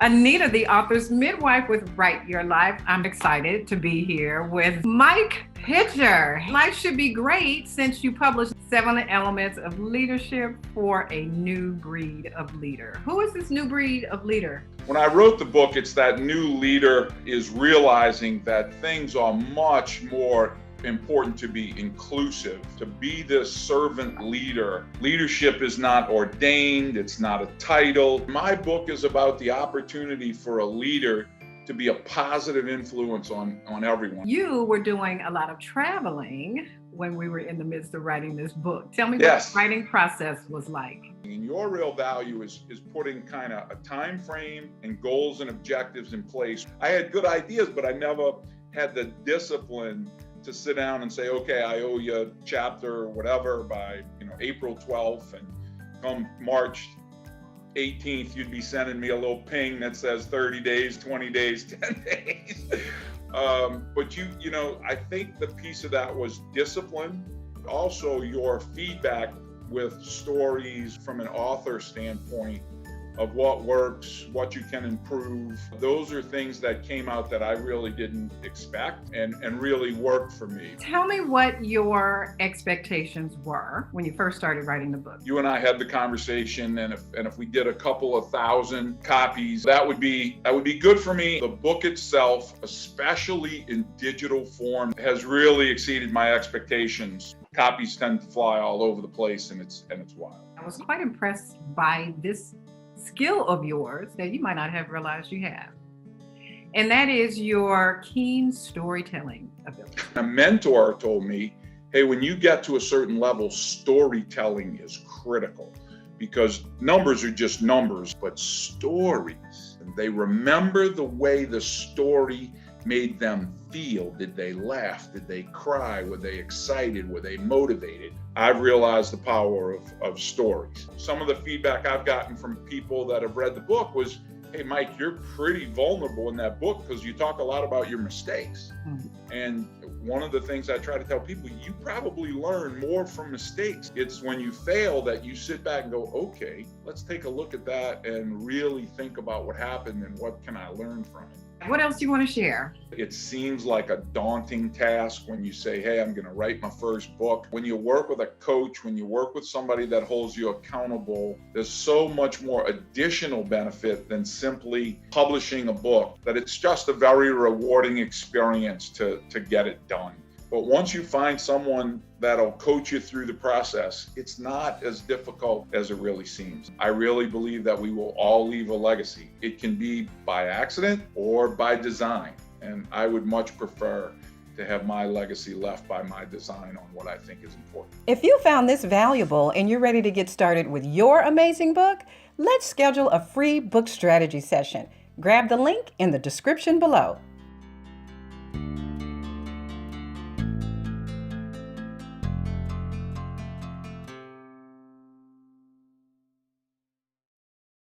Anita, the author's midwife with Write Your Life. I'm excited to be here with Mike Pitcher. Life should be great since you published 7 Elements of Leadership for a New Breed of Leader. Who is this new breed of leader? When I wrote the book, it's that new leader is realizing that things are much more important to be inclusive, to be this servant leader. Leadership is not ordained, it's not a title. My book is about the opportunity for a leader to be a positive influence on everyone. You were doing a lot of traveling when we were in the midst of writing this book. Tell me Yes. what the writing process was like. And your real value is putting kind of a time frame and goals and objectives in place. I had good ideas, but I never had the discipline to sit down and say, okay, I owe you a chapter or whatever by April 12th, and come March 18th, you'd be sending me a little ping that says 30 days, 20 days, 10 days. But I think the piece of that was discipline. Also, your feedback with stories from an author standpoint of what works, what you can improve. Those are things that came out that I really didn't expect and really worked for me. Tell me what your expectations were when you first started writing the book. You and I had the conversation, and if we did a couple of thousand copies, that would be good for me. The book itself, especially in digital form, has really exceeded my expectations. Copies tend to fly all over the place, and it's wild. I was quite impressed by this skill of yours that you might not have realized you have. And that is your keen storytelling ability. A mentor told me, hey, when you get to a certain level, storytelling is critical, because numbers are just numbers, but stories, they remember the way the story made them feel. Did they laugh? Did they cry? Were they excited? Were they motivated? I've realized the power of stories. Some of the feedback I've gotten from people that have read the book was, hey, Mike, you're pretty vulnerable in that book because you talk a lot about your mistakes. And one of the things I try to tell people, you probably learn more from mistakes. It's when you fail that you sit back and go, okay, let's take a look at that and really think about what happened and what can I learn from it. What else do you want to share? It seems like a daunting task when you say, hey, I'm going to write my first book. When you work with a coach, when you work with somebody that holds you accountable, there's so much more additional benefit than simply publishing a book, that it's just a very rewarding experience to get it done. But once you find someone that'll coach you through the process, it's not as difficult as it really seems. I really believe that we will all leave a legacy. It can be by accident or by design. And I would much prefer to have my legacy left by my design on what I think is important. If you found this valuable and you're ready to get started with your amazing book, let's schedule a free book strategy session. Grab the link in the description below.